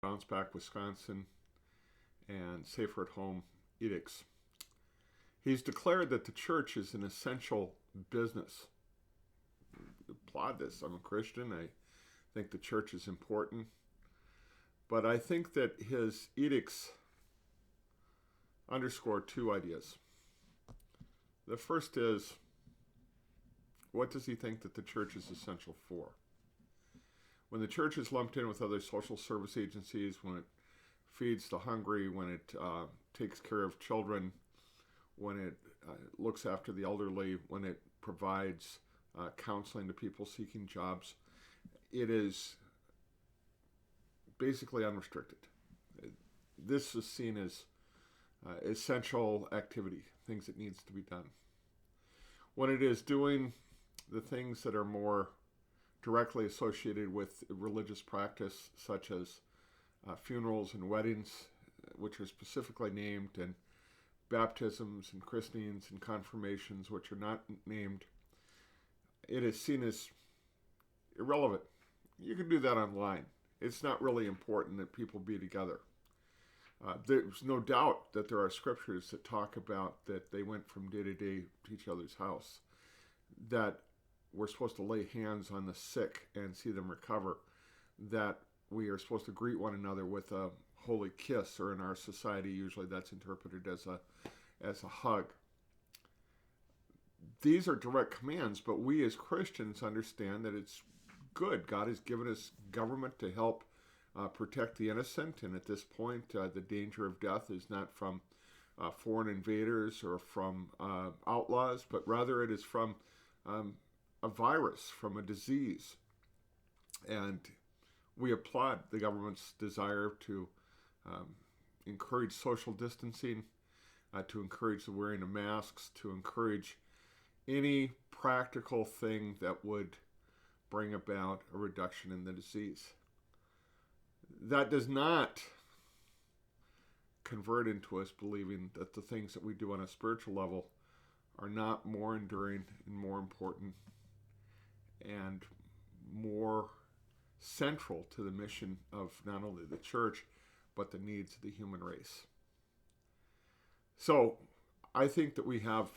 Bounce Back Wisconsin, and Safer at Home edicts. He's declared that the church is an essential business. I applaud this. I'm a Christian. I think the church is important. But I think that his edicts underscore two ideas. The first is, what does he think that the church is essential for? When the church is lumped in with other social service agencies, when it feeds the hungry, when it takes care of children, when it looks after the elderly, when it provides counseling to people seeking jobs, it is basically unrestricted. This is seen as essential activity, things that needs to be done. When it is doing the things that are more directly associated with religious practice, such as funerals and weddings, which are specifically named, and baptisms and christenings and confirmations, which are not named, it is seen as irrelevant. You can do that online. It's not really important that people be together. There's no doubt that there are scriptures that talk about that they went from day to day to each other's house, that we're supposed to lay hands on the sick and see them recover, that we are supposed to greet one another with a holy kiss, or in our society usually that's interpreted as a hug. These are direct commands, but we as Christians understand that it's good. God has given us government to help protect the innocent, and at this point the danger of death is not from foreign invaders or from outlaws, but rather it is from a virus, from a disease. And we applaud the government's desire to encourage social distancing, to encourage the wearing of masks, to encourage any practical thing that would bring about a reduction in the disease. That does not convert into us believing that the things that we do on a spiritual level are not more enduring and more important and more central to the mission of not only the church, but the needs of the human race. So I think that we have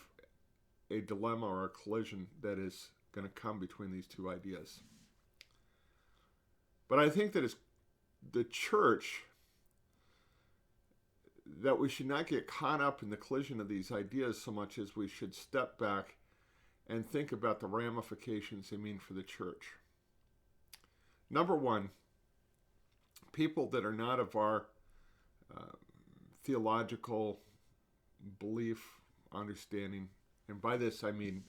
a dilemma or a collision that is going to come between these two ideas. But I think that it's the church that we should not get caught up in the collision of these ideas so much as we should step back and think about the ramifications they mean for the church. Number one, people that are not of our theological belief, understanding, and by this I mean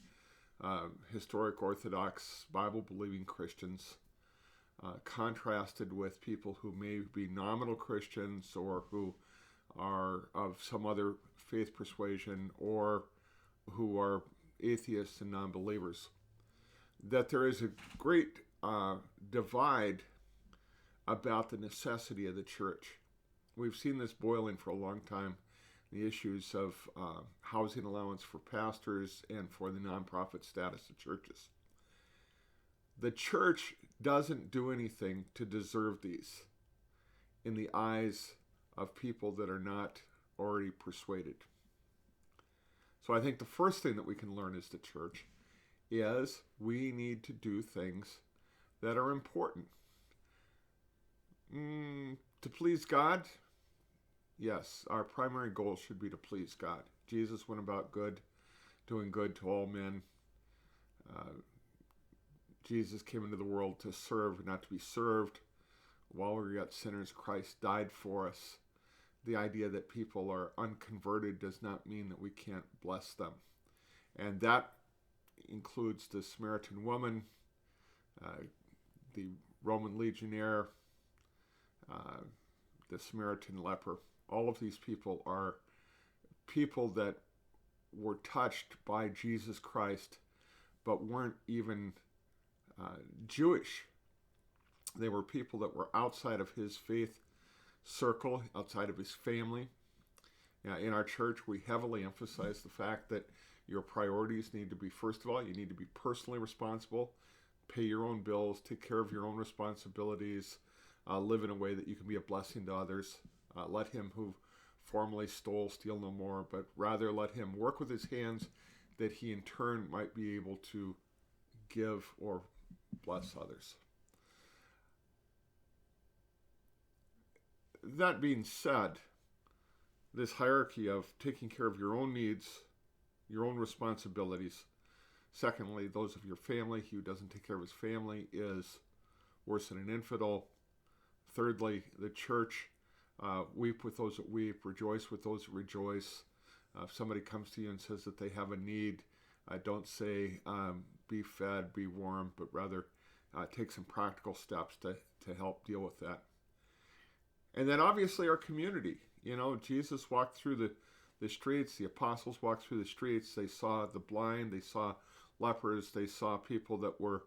historic Orthodox Bible-believing Christians, contrasted with people who may be nominal Christians or who are of some other faith persuasion or who are atheists and non-believers. That there is a great divide about the necessity of the church. We've seen this boiling for a long time, the issues of housing allowance for pastors and for the nonprofit status of churches. The church doesn't do anything to deserve these in the eyes of people that are not already persuaded. So I think the first thing that we can learn as the church is we need to do things that are important. To please God? Yes, our primary goal should be to please God. Jesus went about doing good to all men. Jesus came into the world to serve, not to be served. While we were yet sinners, Christ died for us. The idea that people are unconverted does not mean that we can't bless them. And that includes the Samaritan woman, the Roman legionnaire, the Samaritan leper. All of these people are people that were touched by Jesus Christ, but weren't even Jewish. They were people that were outside of his faith circle, outside of his family. In our church, we heavily emphasize the fact that your priorities need to be, first of all, you need to be personally responsible, pay your own bills, take care of your own responsibilities, live in a way that you can be a blessing to others. Let him who formerly stole steal no more, but rather let him work with his hands that he in turn might be able to give or bless others. That being said, this hierarchy of taking care of your own needs, your own responsibilities, secondly, those of your family, he who doesn't take care of his family is worse than an infidel. Thirdly, the church, weep with those that weep, rejoice with those that rejoice. If somebody comes to you and says that they have a need, don't say, be fed, be warm, but rather take some practical steps to help deal with that. And then obviously our community. You know, Jesus walked through the streets, the apostles walked through the streets, they saw the blind, they saw lepers, they saw people that were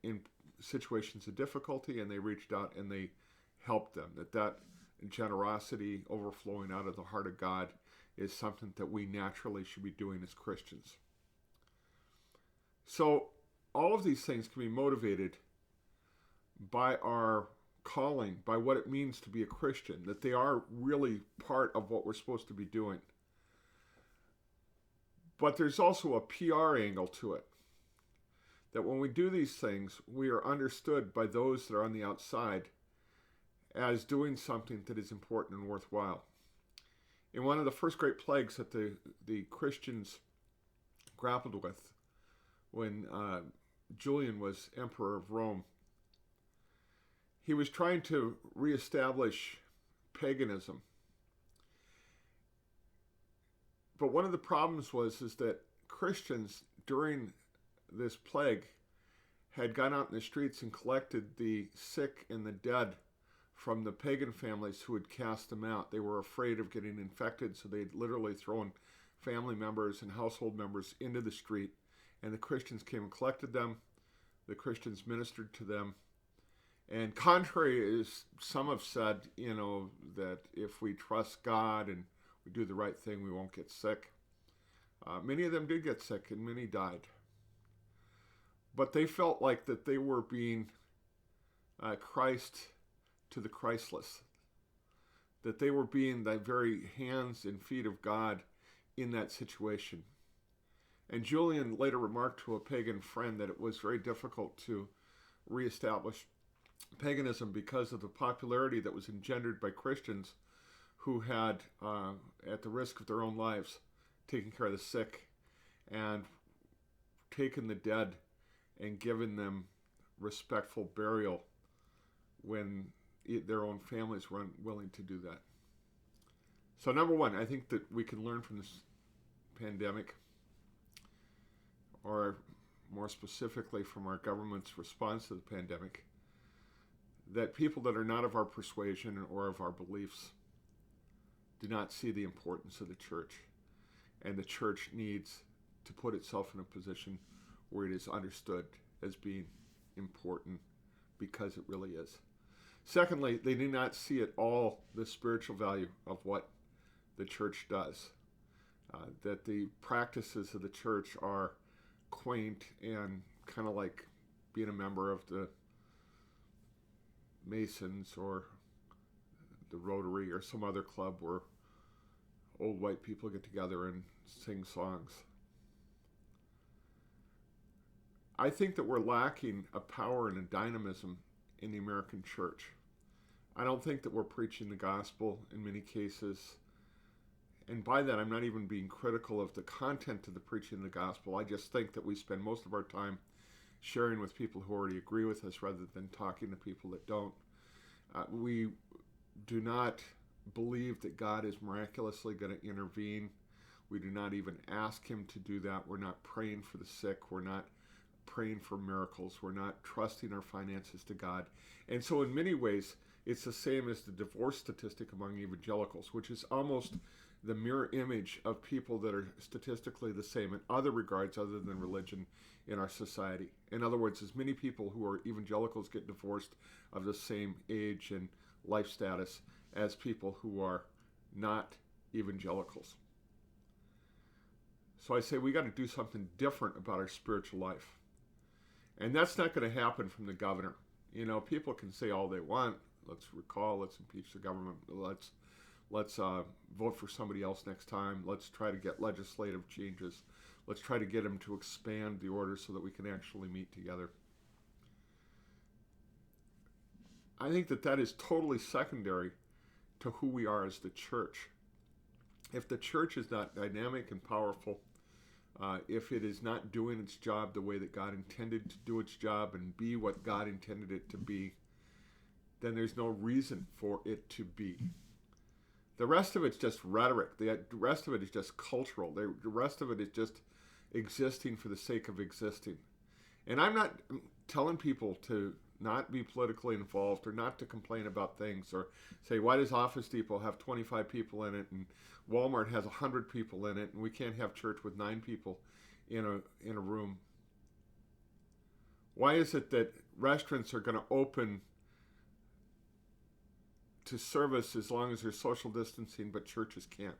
in situations of difficulty, and they reached out and they helped them. That generosity overflowing out of the heart of God is something that we naturally should be doing as Christians. So all of these things can be motivated by our calling, by what it means to be a Christian, that they are really part of what we're supposed to be doing. But there's also a PR angle to it, that when we do these things, we are understood by those that are on the outside as doing something that is important and worthwhile. In one of the first great plagues that the Christians grappled with when Julian was emperor of Rome, he was trying to reestablish paganism. But one of the problems is that Christians during this plague had gone out in the streets and collected the sick and the dead from the pagan families who had cast them out. They were afraid of getting infected, so they'd literally thrown family members and household members into the street, and the Christians came and collected them. The Christians ministered to them. And contrary, as some have said, you know, that if we trust God and we do the right thing, we won't get sick. Many of them did get sick, and many died. But they felt like that they were being Christ to the Christless, that they were being the very hands and feet of God in that situation. And Julian later remarked to a pagan friend that it was very difficult to reestablish paganism because of the popularity that was engendered by Christians who had, at the risk of their own lives, taken care of the sick and taken the dead and given them respectful burial when their own families were unwilling to do that. So number one, I think that we can learn from this pandemic, or more specifically from our government's response to the pandemic, that people that are not of our persuasion or of our beliefs do not see the importance of the church. And the church needs to put itself in a position where it is understood as being important because it really is. Secondly, they do not see at all the spiritual value of what the church does. That the practices of the church are quaint and kind of like being a member of the Masons or the Rotary or some other club where old white people get together and sing songs. I think that we're lacking a power and a dynamism in the American church. I don't think that we're preaching the gospel in many cases. And by that, I'm not even being critical of the content of the preaching of the gospel. I just think that we spend most of our time sharing with people who already agree with us rather than talking to people that don't. We do not believe that God is miraculously going to intervene. We do not even ask him to do that. We're not praying for the sick. We're not praying for miracles. We're not trusting our finances to God. And so in many ways, it's the same as the divorce statistic among evangelicals, which is almost the mirror image of people that are statistically the same in other regards other than religion in our society. In other words, as many people who are evangelicals get divorced of the same age and life status as people who are not evangelicals. So I say we got to do something different about our spiritual life. And that's not going to happen from the governor. People can say all they want. Let's recall. Let's impeach the government. Let's vote for somebody else next time. Let's try to get legislative changes. Let's try to get them to expand the order so that we can actually meet together. I think that is totally secondary to who we are as the church. If the church is not dynamic and powerful, if it is not doing its job the way that God intended to do its job and be what God intended it to be, then there's no reason for it to be. The rest of it's just rhetoric. The rest of it is just cultural. The rest of it is just existing for the sake of existing. And I'm not telling people to not be politically involved or not to complain about things or say, why does Office Depot have 25 people in it and Walmart has 100 people in it and we can't have church with 9 people in a room? Why is it that restaurants are going to open to service as long as there's social distancing, but churches can't?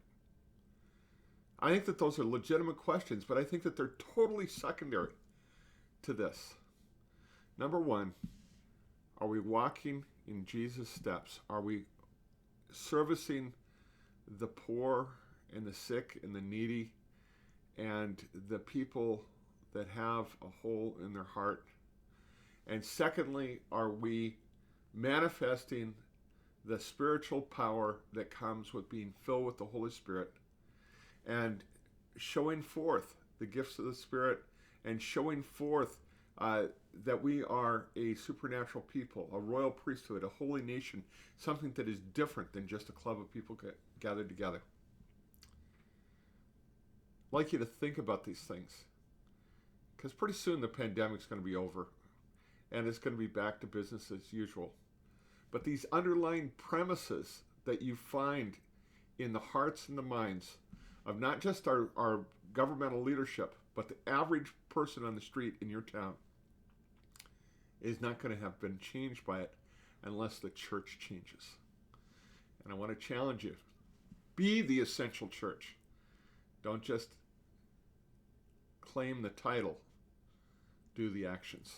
I think that those are legitimate questions, but I think that they're totally secondary to this. Number one, are we walking in Jesus' steps? Are we servicing the poor and the sick and the needy and the people that have a hole in their heart? And secondly, are we manifesting the spiritual power that comes with being filled with the Holy Spirit and showing forth the gifts of the Spirit and showing forth that we are a supernatural people, a royal priesthood, a holy nation, something that is different than just a club of people gathered together? I'd like you to think about these things, because pretty soon the pandemic's going to be over and it's going to be back to business as usual. But these underlying premises that you find in the hearts and the minds of not just our governmental leadership, but the average person on the street in your town is not going to have been changed by it unless the church changes. And I want to challenge you. Be the essential church. Don't just claim the title. Do the actions.